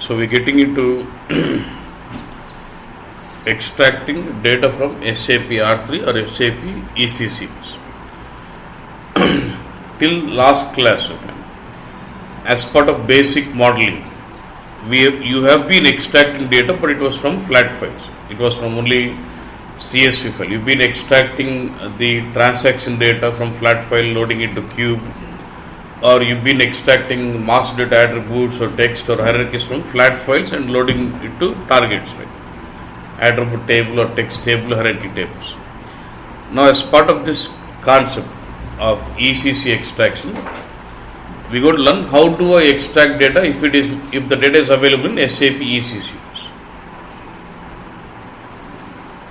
So we're getting into extracting data from SAP R3 or SAP ECC. Till last class, okay, as part of basic modeling, you have been extracting data, but it was from flat files. It was from only CSV file. You've been extracting the transaction data from flat file, loading it to cube, or you've been extracting master data attributes or text or hierarchies from flat files and loading it to targets, like attribute table or text table, hierarchy tables. Now, as part of this concept of ECC extraction, we got to learn how do I extract data if the data is available in SAP ECC.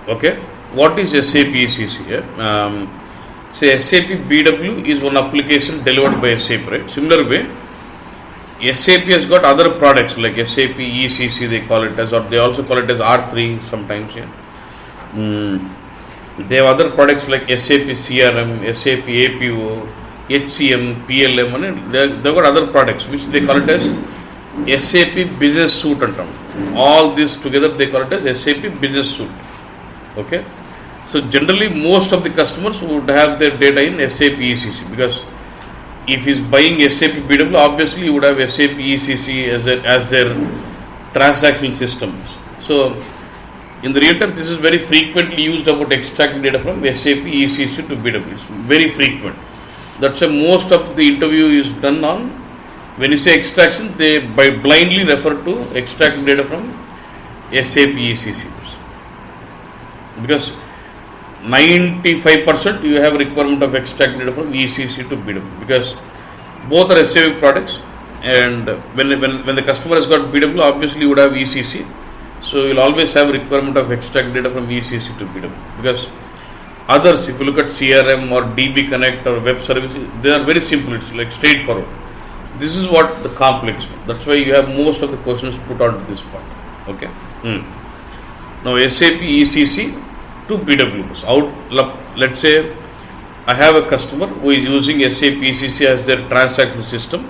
Okay, what is SAP ECC? Say SAP BW is one application delivered by SAP, right? Similar way, SAP has got other products like SAP ECC, they call it as, or they also call it as R3 sometimes. Yeah. They have other products like SAP CRM, SAP APO, HCM, PLM, and they've got other products which they call it as SAP Business Suite and term. All this together they call it as SAP Business Suite. Okay. So generally most of the customers would have their data in SAP ECC, because if he's buying SAP BW, obviously you would have SAP ECC as their transaction systems. So in the real time, this is very frequently used about extracting data from SAP ECC to BW. It's very frequent. That's why most of the interview is done on, when you say extraction, they blindly refer to extracting data from SAP ECC, because 95% you have requirement of extracting data from ECC to BW, because both are SAP products, and when the customer has got BW, obviously you would have ECC, so you'll always have requirement of extracting data from ECC to BW, because others, if you look at CRM or DB Connect or web services, they are very simple, it's like straightforward. This is what the complex one. That's why you have most of the questions put onto this part. Okay. Now SAP ECC to BW. Let's say I have a customer who is using SAP ECC as their transaction system,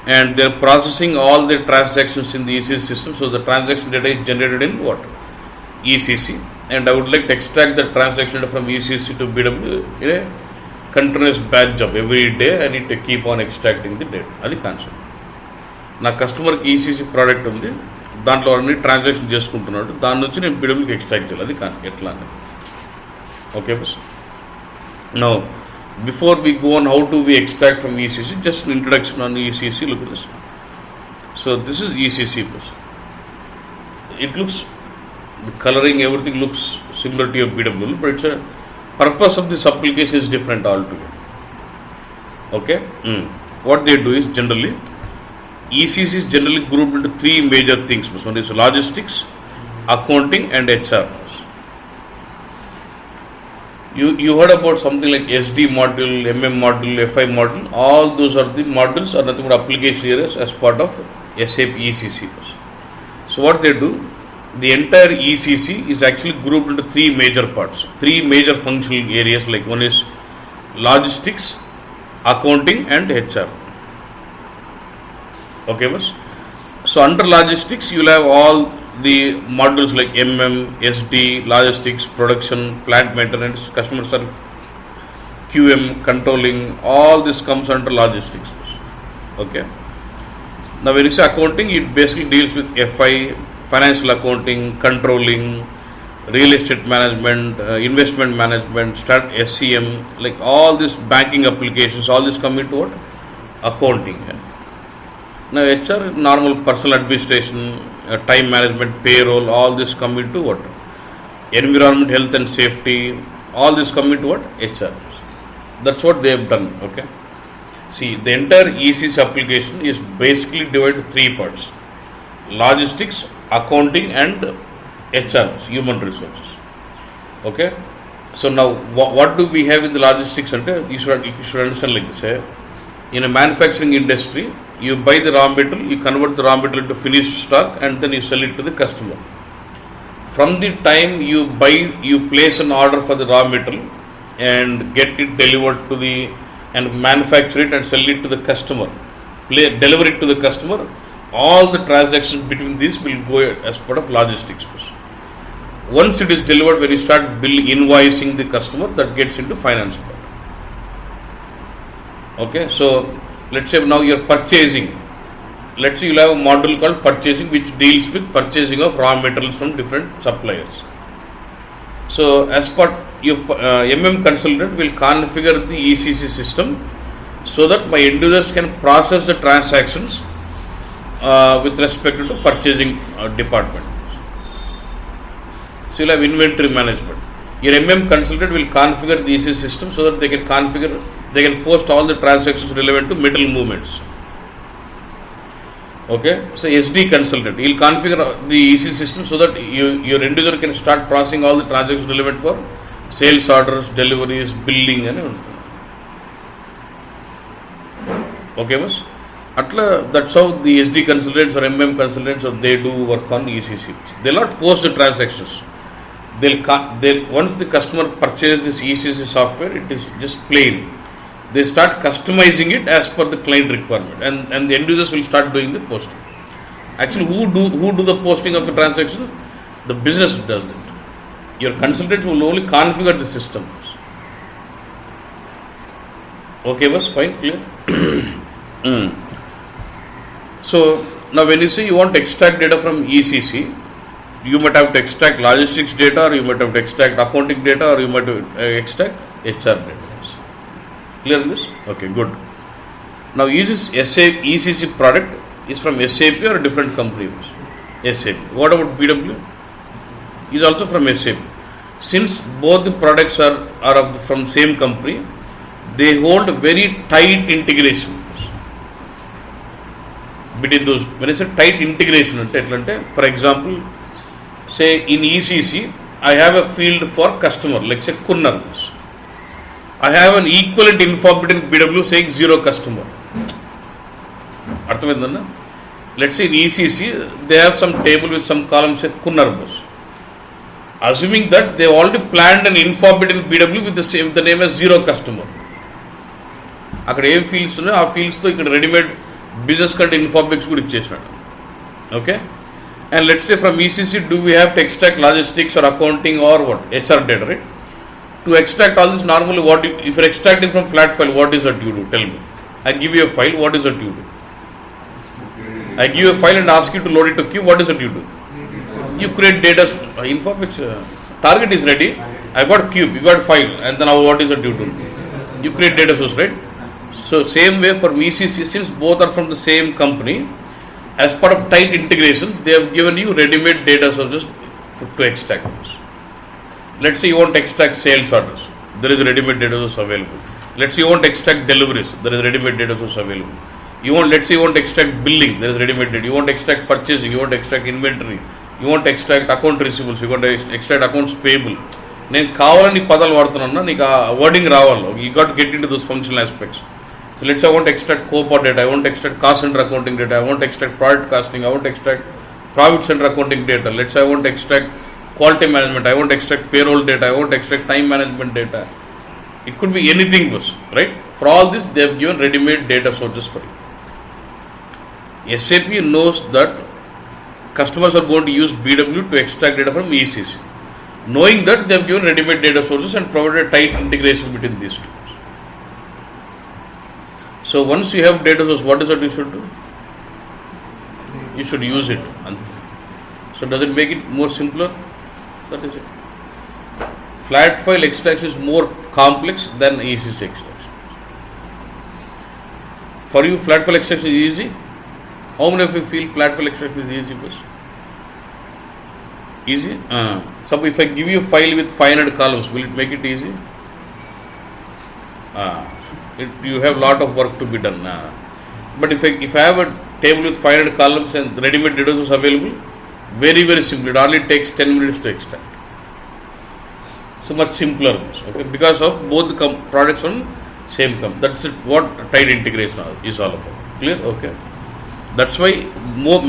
and they are processing all their transactions in the ECC system. So the transaction data is generated in what? ECC, and I would like to extract the transaction data from ECC to BW in a continuous batch job. Every day I need to keep on extracting the data. That's the concept. నా కస్టమర్కి ECC product ఉంది, దాంట్లో అన్ని transaction చేసుకుంటున్నాడు, దాని నుంచి నేను BWకి extract చేయాలి. అది ఎట్లా అని. Okay bus. Now before we go on how to we extract from ECC, just introduction on ECC. Look this. So this is ECC bus. It looks, the coloring, everything looks similar to your BW, but it's a purpose of this application is different altogether. Okay. What they do is, generally ECC is generally grouped into three major things. One is logistics, accounting, and HR. You heard about something like SD module, MM module, FI module. All those are the modules, are nothing but application areas as part of SAP ECC. So what they do, the entire ECC is actually grouped into three major parts, three major functional areas. Like one is logistics, accounting, and HR. Okay, boss. So under logistics, you will have all the modules like MM, SD, logistics, production, plant maintenance, customer service, QM, controlling. All this comes under logistics. Okay. Now when you say accounting, it basically deals with FI, financial accounting, controlling, real estate management, investment management, SCM, like all these banking applications, all this come into what? Accounting. Now HR, normal personal administration, time management, payroll, all this come into what? Environment, health and safety, all this come into what? HR. That's what they have done. Okay. See, the entire ECC application is basically divided into three parts: logistics, accounting, and HR, human resources. Okay. So now what do we have in the logistics center? You should understand like this. In a manufacturing industry, you buy the raw material, you convert the raw material to finished stock, and then you sell it to the customer. From the time you buy, you place an order for the raw material and get it delivered to and manufacture it and sell it to the customer, deliver it to the customer. all the transactions between these will go as part of logistics. Once it is delivered, when you start invoicing the customer, that gets into finance part. Okay, so let's say now you're purchasing. Let's say you'll have a module called purchasing, which deals with purchasing of raw materials from different suppliers. So as part your consultant will configure the ECC system so that my end users can process the transactions with respect to purchasing department. So you'll have inventory management. Your consultant will configure the ECC system so that they can post all the transactions relevant to metal movements. Okay, so SD consultant, he will configure the ECC system so that your end user can start processing all the transactions relevant for sales orders, deliveries, billing and everything. Okay, boss. That's how the SD consultants or consultants, they do work on ECC. They'll not post the transactions. They'll once the customer purchases this ECC software, it is just plain. They start customizing it as per the client requirement, and the end users will start doing the posting. Actually, who do the posting of the transaction? The business does it. Your consultants will only configure the system. Okay, was fine, clear. So now when you say you want to extract data from ECC, you might have to extract logistics data, or you might have to extract accounting data, or you might have to extract HR data. Clear on this? Okay, good. Now is this SAP ECC product is from SAP or a different company? SAP. What about BW? Is also from SAP. Since both the products are from same company, they hold very tight integration between those. When I say tight integration, for example, say in ECC, I have a field for customer, like say Kunnar. I have an equivalent information in BW saying 0 customer. Let's say in ECC, they have some table with some columns say Kunnar bus. Assuming that they already planned an information in BW with the name as 0 customer. అక్కడ ఏం fields ఉన్నాయో ఆ ఫీల్డ్స్తో ఇక్కడ readymade business కంటే informatics కూడా ఇచ్చేసినాడు. Okay, and let's say from ECC do we have to extract logistics or accounting or what HR data, right? To extract all this, normally if you're extracting from flat file, what is that you do? Tell me. I give you a file, what is that you do? I give you a file and ask you to load it to queue, what is that you do? You create data, informatics, target is ready, I got cube, you got file, and then now what is that you do? You create data source, right? So same way for ECC, since both are from the same company, as part of tight integration, they have given you ready-made data sources to extract this. Let's say you want to extract sales orders, there is a ready-made data source available. Let's say you want to extract deliveries, there is a ready-made data source available. Let's say you want to extract billing, there is ready-made data. You want to extract purchasing, you want to extract inventory, you want to extract account receivables, you want to extract accounts payable. నేను కావాలని పదాలు వాడుతున్నా, నీకు ఆ wording రావాలి. You got to get into those functional aspects. So let's say I want to extract COPA data, I want to extract cost center accounting data, I want to extract product costing, I want to extract profit center accounting data. Let's say I want to extract quality management, I want to extract payroll data, I want to extract time management data. It could be anything, right? For all this, they have given ready-made data sources for you. SAP knows that customers are going to use BW to extract data from ECC. Knowing that, they have given ready-made data sources and provided tight integration between these two. So once you have data source, what is that you should do? You should use it. So does it make it more simpler? That is it. Flat file extraction is more complex than ECC extraction. For you, flat file extraction is easy. How many of you feel flat file extraction is easy? Easy? So if I give you a file with 500 columns, will it make it easy? You have lot of work to be done. But if I have a table with 500 columns and ready-made data source available, very, very simple. It only takes 10 minutes to extract. So much simpler, okay? Because of both the products on same company. That's it. What tight integration is all about. Clear? Okay. That's why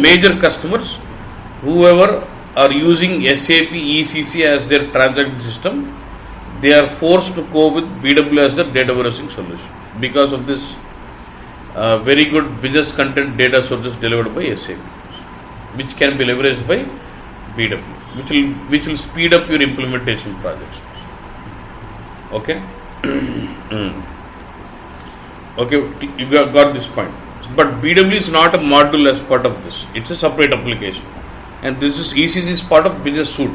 major customers, whoever are using SAP ECC as their transaction system, they are forced to go with BW as their data warehousing solution because of this very good business content data sources delivered by SAP, which can be leveraged by BW, which will speed up your implementation projects. Okay. Okay, you got this point. But BW is not a module as part of this. It's a separate application, and this is ECC is part of business suite.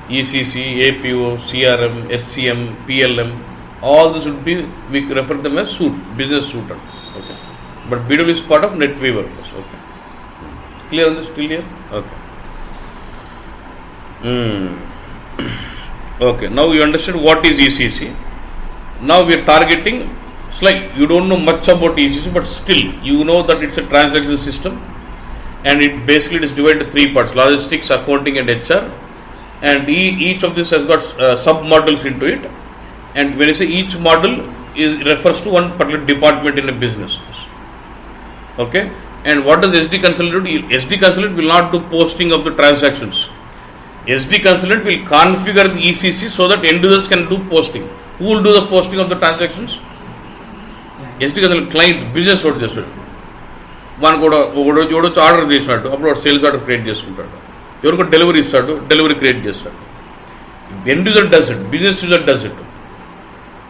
ECC, APO, CRM, HCM, PLM, all this would be, we refer them as suite, business suite. Okay, but BW is part of NetWeaver. Okay, clear on this till here? Okay. Okay, now you understand what is ECC. Now we are targeting. It's like you don't know much about ECC, but still you know that it's a transaction system, and it basically is divided into three parts: logistics, accounting, and HR. And each of this has got sub modules into it. And when you say each module, refers to one particular department in a business. Okay. And what does SD consultant do? SD consultant will not do posting of the transactions. SD consultant will configure the ECC so that end users can do posting. Who will do the posting of the transactions? SD consultant, client, business what చేస్తాడు. మన కూడా ఒకటి order చేసినట్టు అప్పుడు sales order create చేసుకుంటాడు. ఎవరికో delivery ఇస్తాడు, delivery create చేస్తాడు. End user does it, business user does it.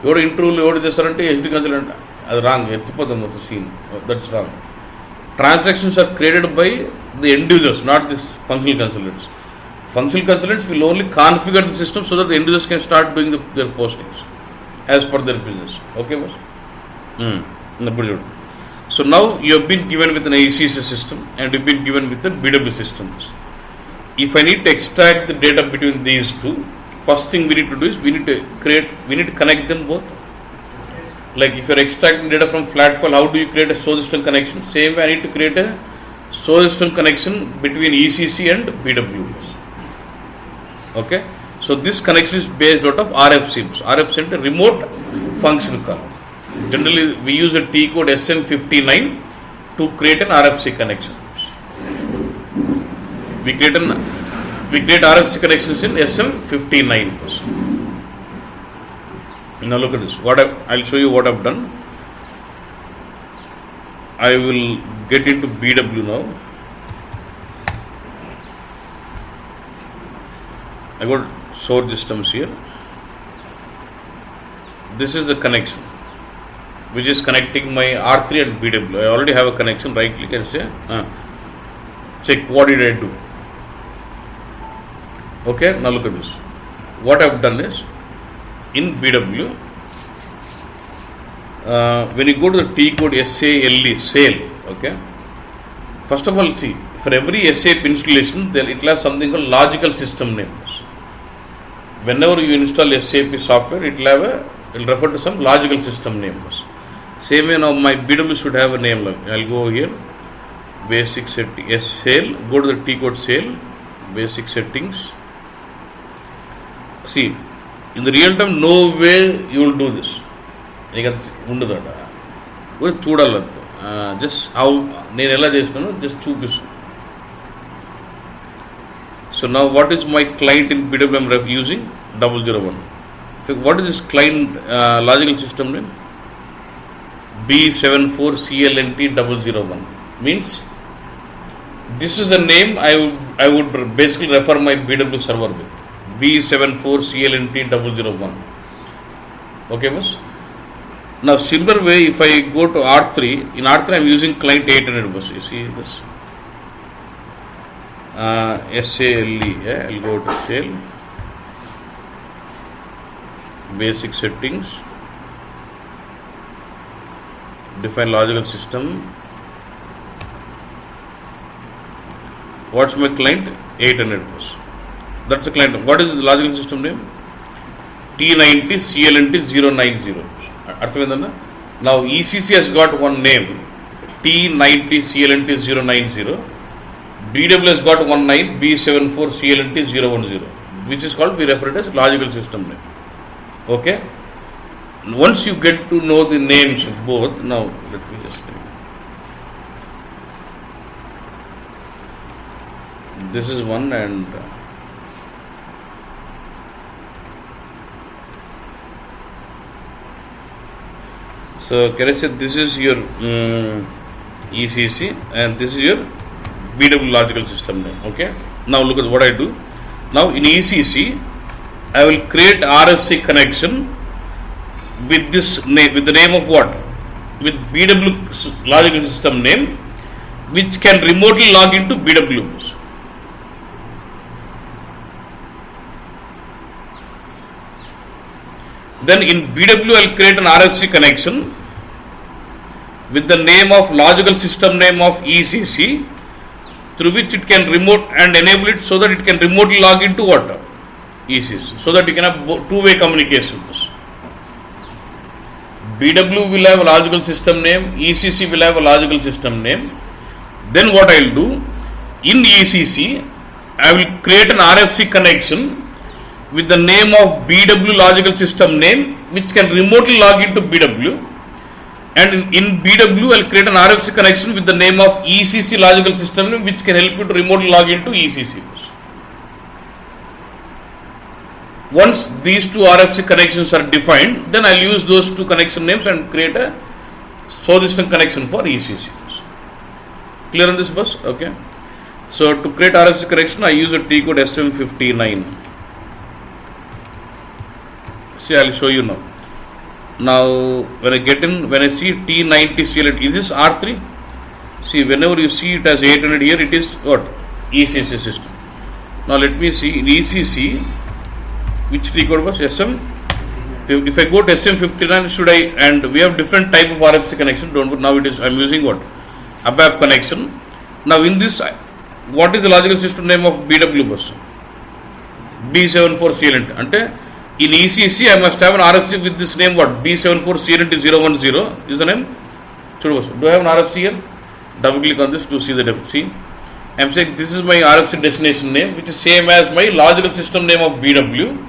ఎవరు ఇంటర్వ్యూలు ఎవరు చేస్తారంటే SD కన్సల్టెంట్, అది రాంగ్, ఎత్తిపోతుంది మొత్తం scene, that's wrong. Transactions are created by the end users, not this functional consultants. Functional consultants will only configure the system so that the end users can start doing their postings as per their business. Okay, boss? So now you have been given with an ECC system and you've been given with the BW systems. If I need to extract the data between these two, first thing we need to do is we need to connect them both. Like if you are extracting data from flat file, how do you create a source system connection? Same way I need to create a source system connection between ECC and BW. Okay, so this connection is based out of RFC. RFC is a remote function call. Generally we use a T code SM59 to create an RFC connection. We create RFC connections in SM59. Now look at this. I'll show you what I've done. I will get into BW now. I got source systems here. This is a connection which is connecting my R3 and BW. I already have a connection. Right click and say check what did I do. Okay, now look at this. What I've done is, in BW, when you go to the T code SALE, sale, okay, first of all, see, for every SAP installation, it will have something called logical system names. Whenever you install SAP software, it will refer to some logical system names. Same way now my BW should have a name. I'll go here, basic setting, sale, go to the T code sale, basic settings. See, in the real time, no way you will do this. Just how just చూపిస్తాను. So now what is my client in BW I'm using? 001. What is this client logical system name? B74CLNT001. Means this is a name I would basically refer my BW server with. B74CLNT001. Okay, boss? Now similar way, if I go to R3, in R3 I am using client 800, boss. You see this? SALE, I'll go to sale, basic settings, define logical system. What's my client? 800, boss. That's the client. What is the logical system name? T90 CLNT090. Now ECC has got one name, T90 CLNT090. BW has got one name, B74 CLNT010, which is called, we refer it as logical system name. Okay. Once you get to know the names of both, now let me just this is one, and So can I say this is your ECC and this is your BW logical system name. Okay. Now look at what I do. Now in ECC, I will create RFC connection with this name, with the name of what? With BW logical system name, which can remotely log into BW. Then in BW, I will create an RFC connection with the name of logical system name of ECC, through which it can remote and enable it so that it can remotely log into what? ECC, so that you can have two-way communications. BW will have a logical system name, ECC will have a logical system name. Then what I will do, in ECC, I will create an RFC connection with the name of BW logical system name, which can remotely log into BW. And in BW, I will create an RFC connection with the name of ECC logical system name, which can help you to remotely log into ECC. Once these two RFC connections are defined, then I will use those two connection names and create a source system connection for ECC. Clear on this bus? Okay. So to create RFC connection, I use a T code SM59. See, I will show you now. Now when I get in, when I see T90 CL, is this R3? See, whenever you see it as 800 here, it is what? ECC system. Now let me see in ECC, which T code was? SM. If I go to SM59, should I, and we have different type of RFC connection, don't put, now it is, I am using what? ABAP connection. Now in this, what is the logical system name of BW bus? B74CLNT. Ante in ECC, I must have an RFC with this name what? B74CLNT010 is the name. Do I have an RFC here? Double click on this to see the depth. See, I am saying this is my RFC destination name, which is same as my logical system name of BW.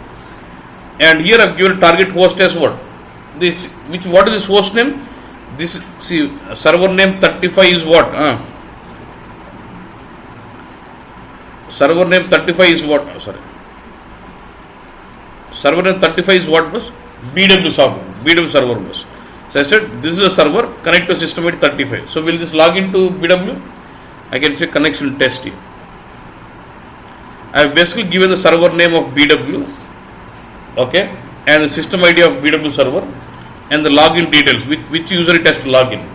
And here I have given target host as what? This, which, what is this host name? This, see, server name 35 is what? Server name 35 is what? Sorry. Server name 35 is what bus? BW software, BW server bus. So I said this is a server, connect to system at 35. So will this log into BW? I can say connection test here. I have basically given the server name of BW, okay, and the system ID of BW server, and the login details, which user it has to log in.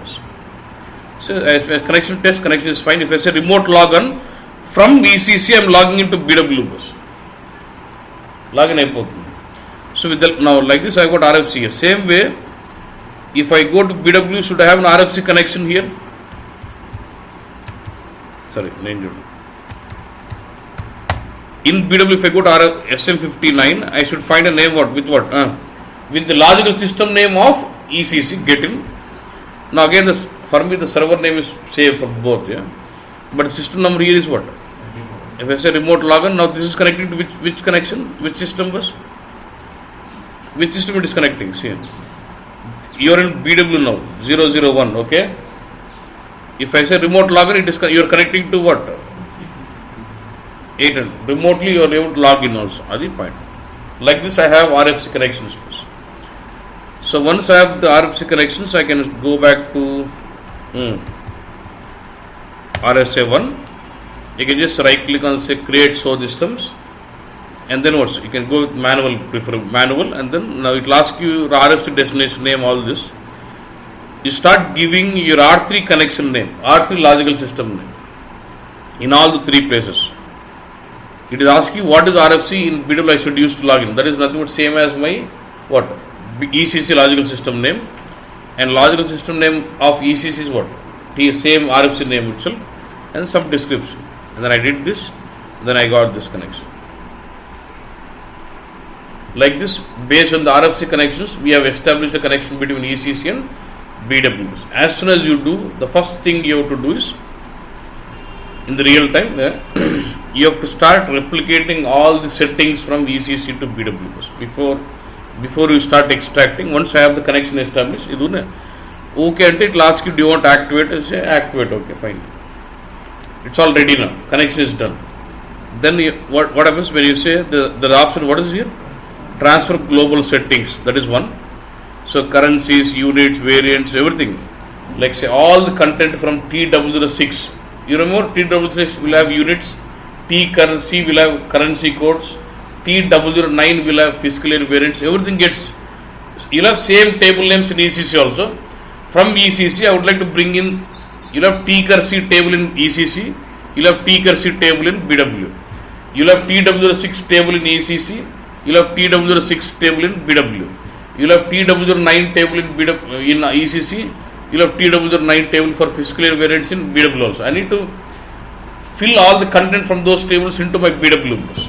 So as a connection test, connection is fine. If I say remote login from ECC, I am logging into BW bus. Login అయిపోతుంది. So with the, now like this I got RFC here. Same way, if I go to BW, should I have an RFC connection here? Sorry, in BW, if I go to SM59, I should find a name what? With what? With the logical system name of ECC, get in. Now again, this, for me the server name is same for both, yeah. But the system number here is what? If I say remote login, now this is connecting to which connection? Which system bus? Which system it is connecting? See, you are in BW now, 001, okay. If I say remote login, it is, you are connecting to what? 800. Remotely you are able to log in also. That's the point. Like this I have RFC connections. So once I have the RFC connections, I can go back to RSA1. You can just right click on say create source systems, and then what? You can go with manual, prefer manual, and then now it will ask you your RFC destination name, all this. You start giving your R3 connection name, R3 logical system name in all the three places. It is asking what is RFC in BW I should use to log in. That is nothing but same as my what? ECC logical system name, and logical system name of ECC is what? Same RFC name itself, and some description. And then I did this, then I got this connection. Like this, based on the RFC connections, we have established a connection between ECC and BW. As soon as you do, the first thing you have to do is, in the real time, you have to start replicating all the settings from ECC to BW before you start extracting. Once I have the connection established, okay, and it will ask you, do you want to activate? I say activate, okay, fine. It's all ready now, connection is done. Then what happens when you say the option, what is here? Transfer global settings, that is one. So currencies, units, variants, everything. Like say all the content from TW06. You remember TW06 will have units, T currency will have currency codes, TW09 will have fiscal year variants. Everything gets, you'll have same table names in ECC also. From ECC, I would like to bring in, you'll have T currency table in ECC, you'll have T currency table in BW. You'll have TW06 table in ECC, you'll have TW06 table in BW. You'll have TW09 table in ECC, you'll have TW09 table for fiscal year variants in BW also. I need to fill all the content from those tables into my BW numbers.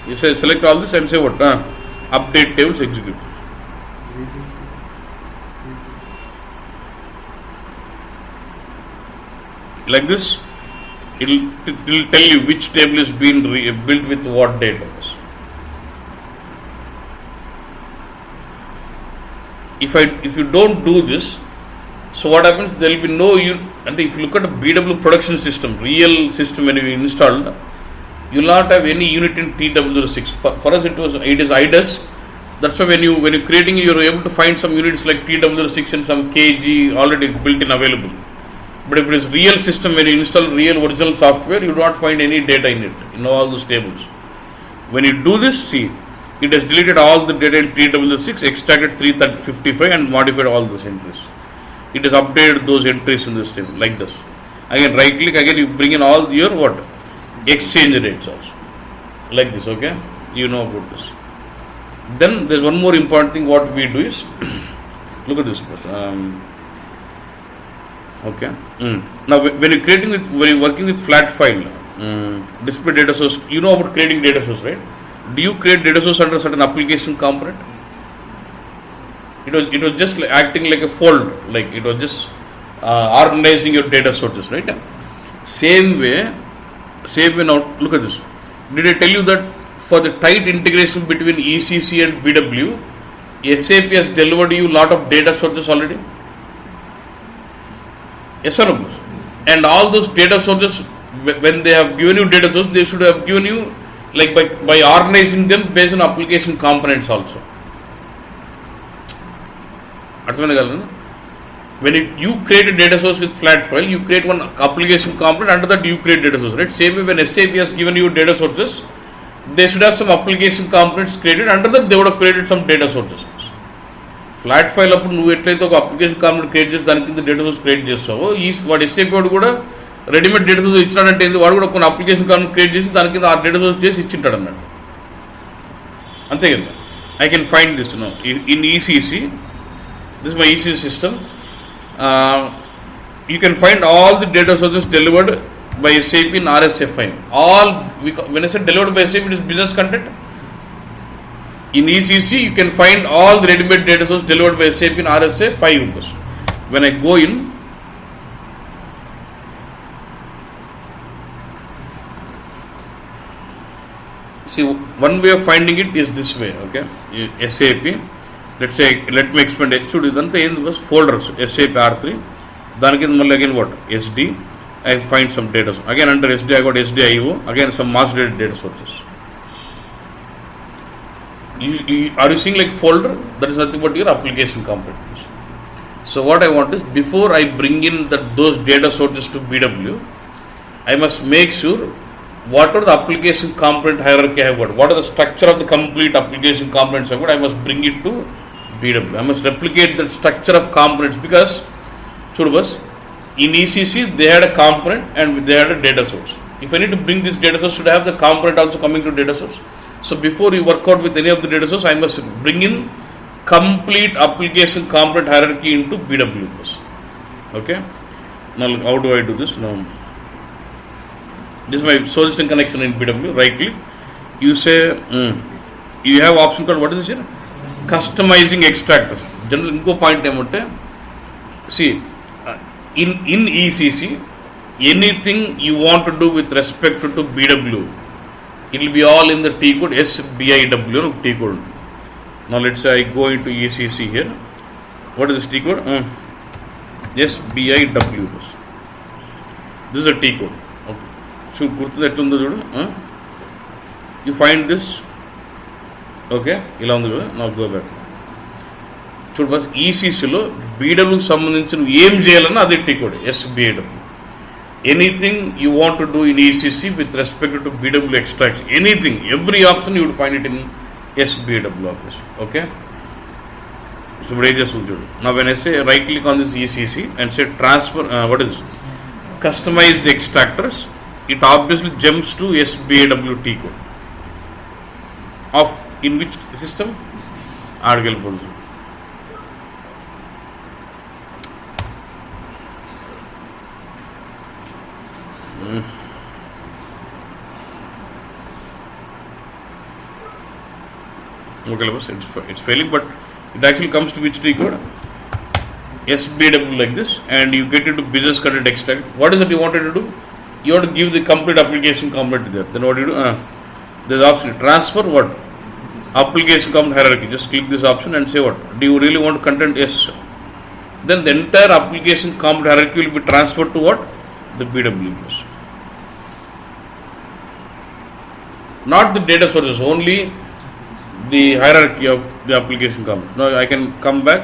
You say select all this and say what? Update tables execute. Like this, it will tell you which table is being built with what data. If you don't do this, so what happens? There will be no and if you look at a BW production system, real system when you installed, you will not have any unit in TW06. For us, it is IDES. That's why when you're creating, you're able to find some units like TW06 and some KG already built in available. But if it is real system, when you install real original software, you do not find any data in it, in all those tables. When you do this, see, it has deleted all the data in TW06, extracted 355 and modified all those entries. It has updated those entries in this table like this. Again, right click, again you bring in all your what? Exchange rates also. Like this, okay? You know about this. Then there's one more important thing what we do is, look at this. Okay. Now when you're working with flat file, display data source, you know about creating data source, right? Do you create data source under certain application component? It was just like acting like a fold, like it was just organizing your data sources, right? Same way now look at this. Did I tell you that for the tight integration between ECC and BW, SAP has delivered you lot of data sources already? Yes or no? And all those data sources, when they have given you data source, they should have given you like by organizing them based on application components also. When you create a data source with flat file, you create one application component, under that you create data source, right? Same way when SAP has given you data sources, they should have some application components created, under that they would have created some data sources. Flat file అప్పుడు నువ్వు ఎట్లయితే ఒక application component create చేసి దాని కింద data source create చేస్తావో వాడు SAP వాడు కూడా రెడీమేడ్ డేటా సోర్స్ ఇచ్చినాడంటే వాడు కూడా కొన్ని అప్లికేషన్ కాంపోనెంట్ క్రియేట్ చేసి దాని కింద ఆ డేటా సోర్స్ చేసి ఇచ్చింటాడు అన్నాడు. అంతే కదా. I can find this no in ECC. This my ECC system. You can find all the data sources delivered by SAP in RSFI. When I say delivered by SAP, it is business content. In ECC, you can find all the ready-made data sources delivered by SAP in RSA5 windows. When I go in, see, one way of finding it is this way, okay? SAP, let's say, let me expand it. So, this was folders, SAP R3. Then again what? SD. I find some data. Again under SD, I got SDIO. Again some master data sources. Are you seeing like folder? That is nothing but your application components. So what I want is, before I bring in those data sources to BW, I must make sure what are the application component hierarchy I have got. What are the structure of the complete application components I have got. I must bring it to BW. I must replicate the structure of components, because in ECC they had a component and they had a data source. If I need to bring this data source, should I have the component also coming to data source? So before you work out with any of the data source, I must bring in complete application component hierarchy into BW. Okay. Now how do I do this? Now this is my source system connection in BW. Right click. You say you have option called, what is this here? Customizing extractors. General inko point emonte. See, in ECC, anything you want to do with respect to BW, it will be all in the T code, SBIW T code. Now let's say I go into ECC here. What is this T code? SBIW. This is a T code. Okay. So you find this. Okay. Now go back. చూడు బస్ ఈసీసీలో బీడబ్ల్యూకి సంబంధించి నువ్వు ఏం చేయాలన్నా అది T code SBIW. Anything you want to do in ECC with respect to BW extraction, anything, every option you would find it in SBIW option. Okay, ఇప్పుడు ఏం చేస్తుంది చూడు. నా when I say right click on this ECC and say transfer what is customized extractors, it obviously jumps to SBAWT code of in which system article polls. Okay, it's failing, but it actually comes to which T code? SBW like this, and you get into business content extract. What is it you wanted to do? You want to give the complete application component there. Then what do you do? There's option transfer what? Application component hierarchy. Just click this option and say what? Do you really want content? Yes. Then the entire application component hierarchy will be transferred to what? The BW. Not the data sources, only the hierarchy of the application component. Now I can come back.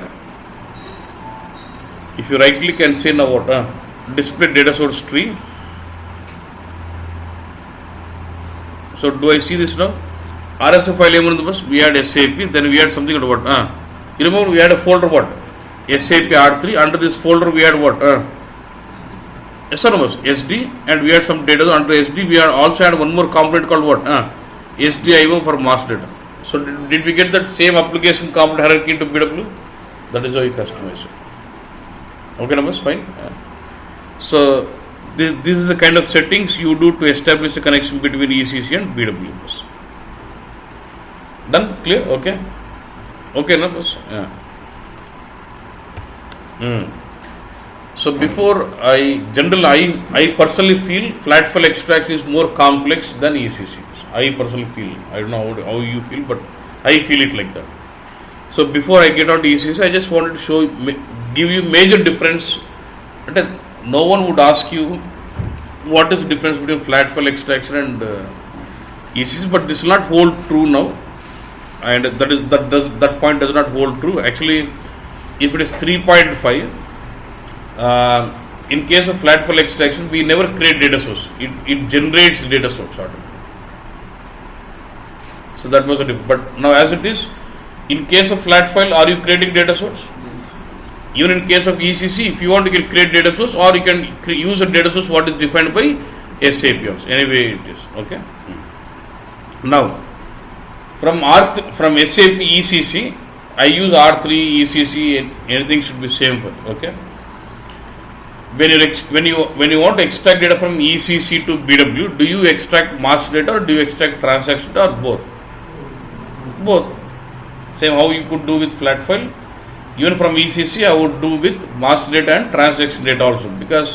If you right click and say now what? Display data source tree. So do I see this now? RSF file we had SAP, then we had something about what? You remember we had a folder what? SAP R3. Under this folder we had what? SD, and we had some data. Under SD we had also had one more component called what? SDIO for master data. So did we get that same application component hierarchy into BW? That is how you customize it. Okay, numbers fine. So this is the kind of settings you do to establish the connection between ECC and BW. Done? Clear? Okay. Okay, numbers. Yeah. So before I personally feel flat file extraction is more complex than ECC. I personally feel. I don't know how you feel, but I feel it like that. So before I get on to ECC, I just wanted to give you major difference. No one would ask you what is the difference between flat file extraction and ECC, but this will not hold true now, and that point does not hold true. Actually, if it is 3.5, in case of flat file extraction, we never create data source. It generates data source automatically. So that was a difference. But now as it is, in case of flat file, are you creating data source? Even in case of ECC, if you want to create data source, or you can use a data source what is defined by SAP. Anyway, it is okay. Now, from SAP ECC, I use R3 ECC. Anything should be same for okay. When you want to extract data from ECC to BW, do you extract master data or do you extract transaction data or both? Both. Same how you could do with flat file. Even from ECC, I would do with master data and transaction data also, because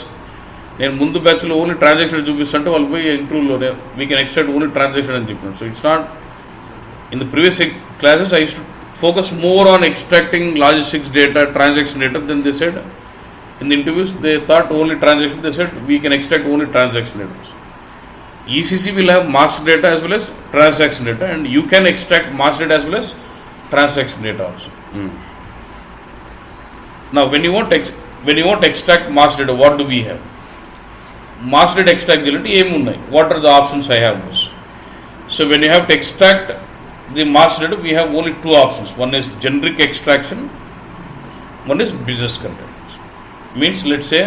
నేను ముందు బ్యాచ్లో only transaction చూపిస్తుంటే వాళ్ళు పోయి ఇంటర్వ్యూలో we can extract only transaction అని చెప్పినాను. So it's not in the previous classes I use to focus more on extracting logistics data, transaction data. Then they said in the interviews they thought only transaction. They said we can extract only transaction data. ECC will have master data as well as transaction data, and you can extract master data as well as transaction data also. Now when you want to extract master data, what do we have? Master data extract చేయాలంటే ఏమున్నాయి? What are the options I have? So when you have to extract the master data, we have only two options. One is generic extraction, one is business content. Means let's say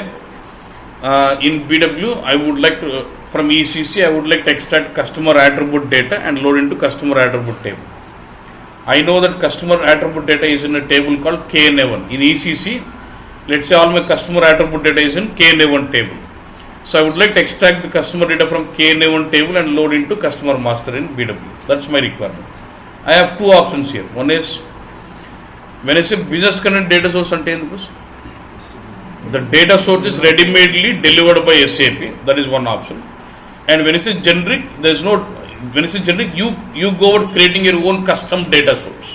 in BW I would like to, from ECC I would like to extract customer attribute data and load into customer attribute table. I know that customer attribute data is in a table called KNA1. In ECC, let's say all my customer attribute data is in KNA1 table. So I would like to extract the customer data from KNA1 table and load into customer master in BW. That's my requirement. I have two options here. One is, when I say business content data source, the data source is ready-madely delivered by SAP. That is one option. And when I say generic, there is no. When it's generic, you go about creating your own custom data source.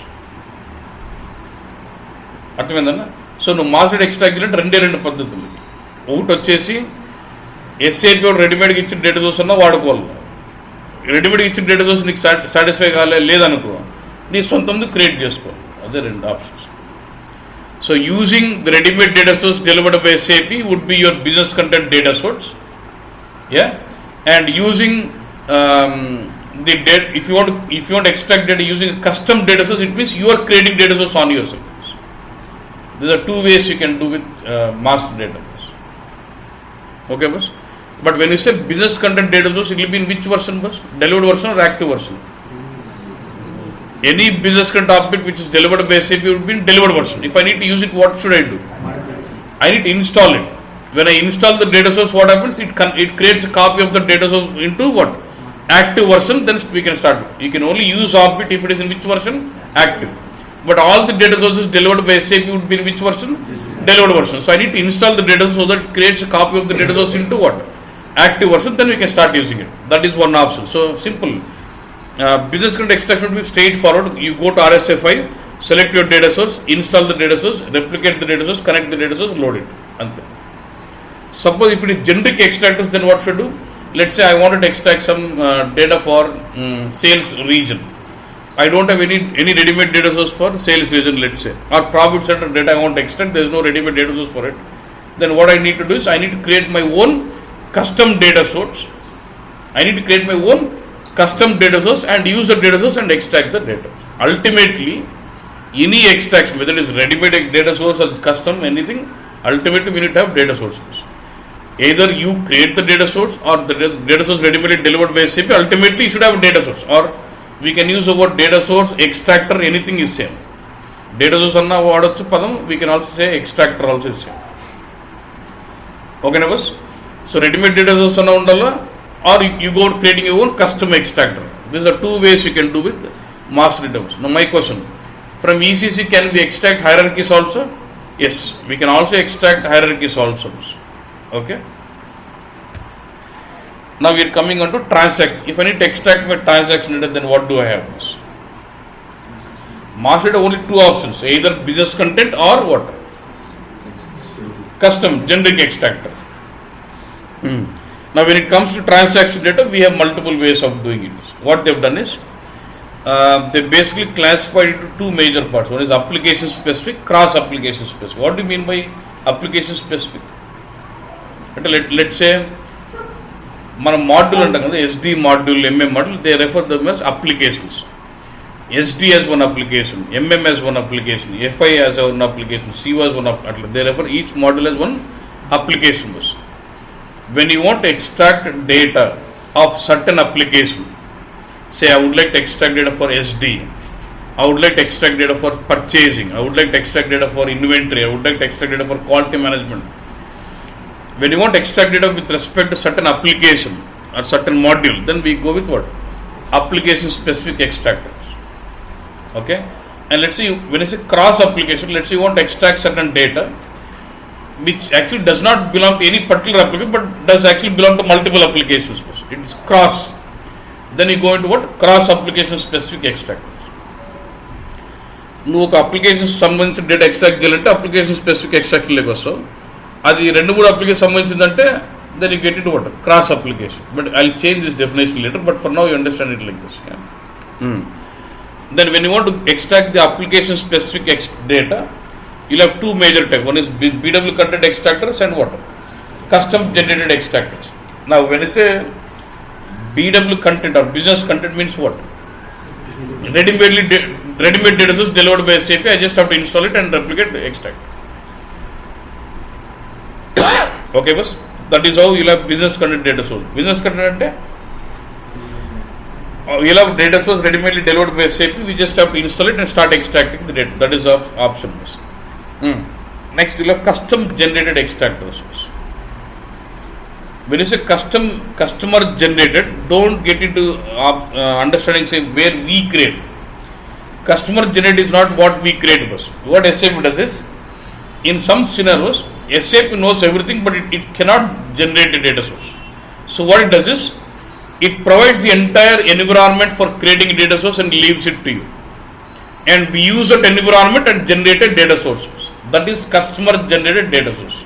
అర్థమైందన్న? So నువ్వు master extract చేయాలంటే రెండు పద్ధతులు. ఒకటి వచ్చేసి SAP రెడీమేడ్గా ఇచ్చిన data source అన్నా వాడుకోవాలి. రెడీమేడ్గా ఇచ్చిన డేటా సోర్స్ నీకు సాటిస్ఫై కాలేదనుకో, నీ సొంతంది క్రియేట్ చేసుకోవాలి. అదే రెండు options. So using the ready-made data source delivered by SAP would be your business content data source. Yeah, and using the data, if you want to extract data using a custom data source, it means you are creating data source on yourself. These are two ways you can do with master data. Okay, boss. But when you say business content data source, it will be in which version, boss? Delivered version or active version? Any business content object which is delivered by SAP would be in delivered version. If I need to use it, what should I do? I need to install it. When I install the data source, what happens? It creates a copy of the data source into what? Active version. Then we can start. You can only use object if it is in which version? Active. But all the data sources delivered by SAP would be in which version? Delivered version. So I need to install the data source so that it creates a copy of the data source into what? Active version. Then we can start using it. That is one option. So simple. Business content extraction would be straightforward. You go to RSA file, select your data source, install the data source, replicate the data source, connect the data source, load it. Ante. Suppose if it is generic extractors, then what should I do? Let's say I wanted to extract some data for sales region. I don't have any ready-made data source for sales region, let's say, or profit center data I want to extract. There is no ready-made data source for it. Then what I need to do is I need to create my own custom data source. I need to create my own custom data source and use the data source and extract the data. Ultimately, any extraction, whether it is ready-made data source or custom anything, ultimately we need to have data sources. Either you create the data source or the data source ready-made delivered by SAP. Ultimately, you should have a data source, or we can use the word data source, extractor, anything is same. Data source anna vadochu padam, we can also say extractor also is same. Okay, boss. So ready-made data source anna undala, or you go creating your own custom extractor. These are two ways you can do with master data. Now my question, from ECC can we extract hierarchies also? Yes, we can also extract hierarchies also. Okay. Now we are coming on to transact. If I need to extract my transaction data, then what do I have? Master data only two options, either business content or what? Custom, generic extractor. Now when it comes to transaction data, we have multiple ways of doing it. What they have done is, they basically classified it into two major parts. One is application specific, cross application specific. What do you mean by application specific? Let's say, మన module అంటాం కదా, SD module, MM module, they refer them as applications. SD as one application, MM as one application, FI as one application, CO as one application. They refer each module as one application. When you want to extract data of certain application, say I would like to extract data for SD, I would like to extract data for purchasing, I would like to extract data for inventory, I would like to extract data for quality management. When you want to extract data with respect to certain application or certain module, then we go with what? Application specific extractors. Okay. And let's say when I say cross application, let's say you want to extract certain data which actually does not belong to any particular application but does actually belong to multiple applications. It is cross. Then you go into what? Cross application specific extractors. నువ్వు ఒక application సంబంధించిన data extract చేయాలంటే application specific ఎక్స్ట్రాక్ట్లోకి వస్తావు. అది రెండు మూడు application సంబంధించిందంటే then you get it what? Cross application. But I will change this definition later, but for now you understand it like this. Then when you want to extract the application specific data, you'll have two major types. One is BW content extractors and what? Custom generated extractors. Now when you say BW content or business content means what? Ready-made data source delivered by SAP, I just have to install it and replicate the extract. Okay, boss. That is how you'll have business content data source. Business content you'll have data source ready-made delivered by SAP. We just have to install it and start extracting the data. That is our option. Next, you'll have custom generated extractors. When you say customer generated, don't get into understanding say where we create. Customer generated is not what we create. What SAP does is, in some scenarios, SAP knows everything, but it cannot generate a data source. So what it does is, it provides the entire environment for creating a data source and leaves it to you. And we use that environment and generate a data source. That is customer generated data source.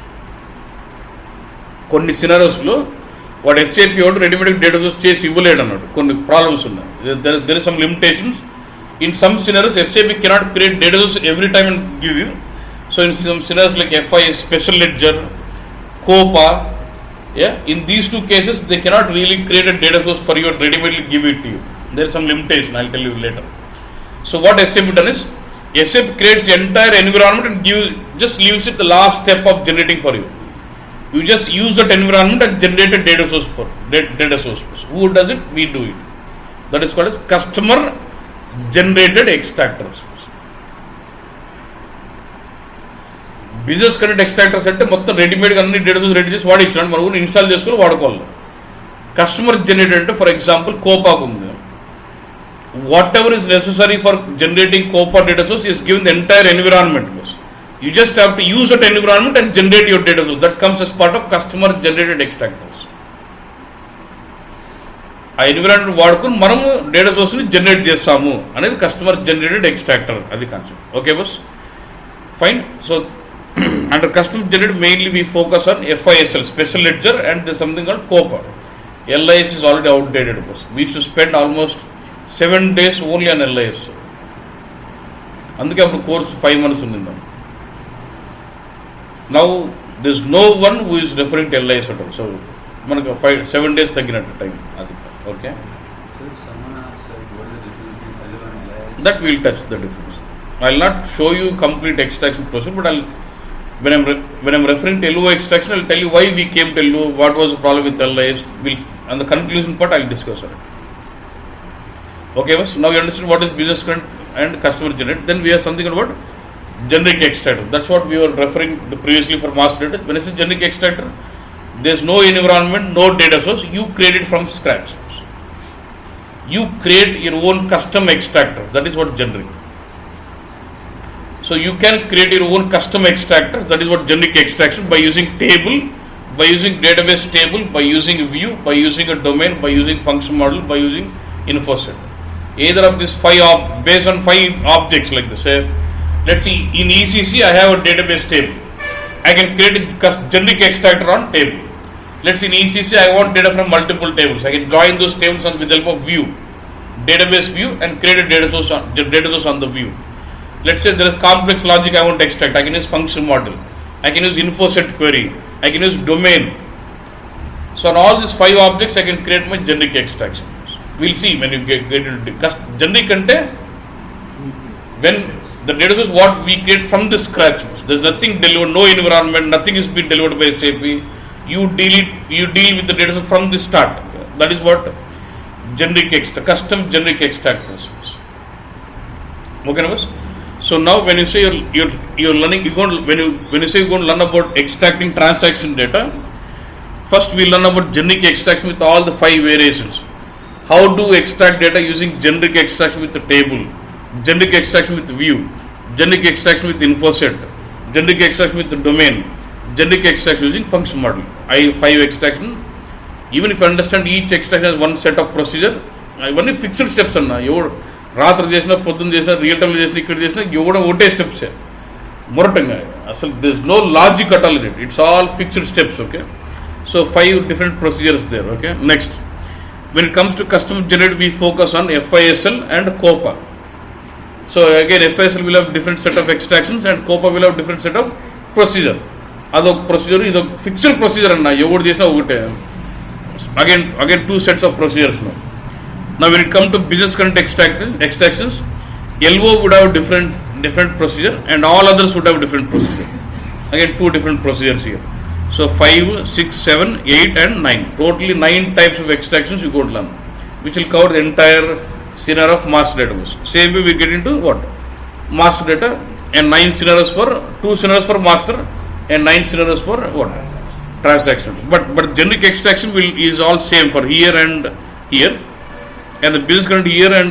కొన్ని సినారియోస్లో వాడు SAP వాడు readymade data source చేసి ఇవ్వలేడు అన్నాడు. కొన్ని problems ఉన్నాయి. There is some limitations. In some scenarios SAP cannot create data source every time and give you. So in some scenarios like FI, special ledger, COPA, yeah, in these two cases they cannot really create a data source for you and ready-made give it to you. There is some limitation, I'll tell you later. So what SAP done is, SAP creates the entire environment and just leaves it the last step of generating for you. You just use that environment and generate a data source for data source. Who does it? We do it. That is called as customer generated extractors. Business content extractors అంటే మొత్తం రెడీమేడ్గా అన్ని data source ready చేసి వాడు ఇచ్చాడు, మనం install చేసుకొని వాడుకోవాలి. Customer generated అంటే ఫర్ ఎగ్జాంపుల్ కోపాకు ఉంది. What ever is necessary for generating Copa data source is given the entire environment. You just have to use that environment and generate your data source. That comes as part of customer generated extractors. ఆ environment వాడుకుని మనము data సోర్స్ని generate చేస్తాము అనేది customer generated extractor, అది concept. Okay bus, fine. So under customer generated mainly we focus on FISL, special ledger, and there's something called COPA. LIS is already outdated. We used to spend almost 7 days only on LIS. అందుకే అప్పుడు course 5 months ఉంది. Now there is no one who is referring to LIS at all. So మనకు 7 days తగ్గినట్టు time అది. Okay, that will touch the difference. I will not show you complete extraction process, but when I'm referring to LO extraction, I'll tell you why we came to LO, what was the problem with LIS, and the conclusion part I'll discuss on it. Okay, now you understand what is business current and customer generated. Then we have something about generic extractor. That's what we were referring to previously for master data. When I say generic extractor, there's no environment, no data source. You create it from scratch. You create your own custom extractors. That is what generic. So you can create your own custom extractors. That is what generic extraction, by using table, by using database table, by using view, by using a domain, by using function model, by using info set. Either of these 5 based on 5 objects like this. Let's see, in ECC I have a database table. I can create a generic extractor on table. Let's see, in ECC I want data from multiple tables. I can join those tables with the help of view, database view, and create a data source on the view. Let's say there is complex logic I want to extract. I can use function model. I can use info set query. I can use domain. So on all these 5 objects I can create my generic extraction. We'll see when you get into generic ante, when the data source what we create from the scratch. There's nothing delivered, no environment, nothing is being delivered by SAP. You deal with the data source from the start. That is what custom generic extractors. Okay, now, so now when you say you're learning, when you say you're going to learn about extracting transaction data, first we learn about generic extraction with all the 5 variations. How to extract data using generic extraction with the table, generic extraction with view, generic extraction with info set, generic extraction with the domain, generic extraction using function model. 5 extraction. Even if you understand each extraction has one set of procedure, ఇవన్నీ fixed steps అన్న. ఎవరు రాత్రి చేసినా, పొద్దున్న చేసినా, real టైంలో చేసినా, ఇక్కడ చేసినా, ఎవడో ఒకటే స్టెప్సే మొరటంగా. అసలు this no logic at all in it. It's all fixed steps. Okay, so 5 different procedures there. Okay, next, when it comes to customer generated, we focus on FISL and COPA. So again, FISL will have different set of extractions and COPA will have different set of procedure. అదొక procedure, ఇదొక fixed procedure అన్న. ఎవరు చేసినా ఒకటే. Again 2 sets of procedures now. Now when it comes to business current extractions, LO would have different procedure and all others would have different procedure. Again 2 different procedures here. So 5, 6, 7, 8 and 9. Totally 9 types of extractions you go to learn, which will cover the entire scenario of master database. Same way we get into what? Master data, and 9 scenarios for 2 scenarios for master and 9 scenarios for what? Transaction. But generic extraction is all same for here and here, and the business current here and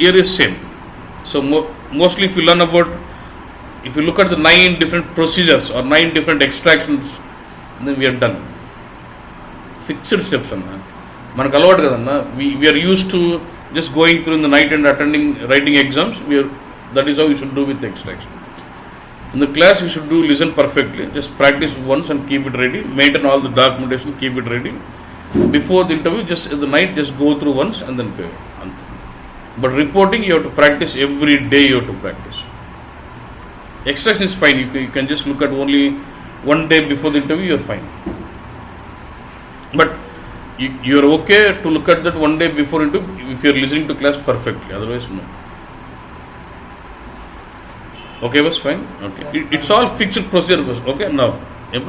here is same. So mostly if you learn about, if you look at the 9 different procedures or 9 different extractions, then we are done. Fixed steps అన్న. మనకు అలవాటు కదన్న. We are used to just going through in the night and writing exams. That is how you should do with the extraction. In the class you should listen perfectly. Just practice once and keep it ready. Maintain all the documentation, keep it ready. Before the interview, just in the night, just go through once and then pay. But reporting, you have to practice every day. You have to practice. Extraction is fine. You can just look at only one day before the interview. You're fine. But you're okay to look at that one day before interview if you're listening to class perfectly. Otherwise, no. Okay, was fine. Okay, it's all fixed procedure. Okay, now. Yeah,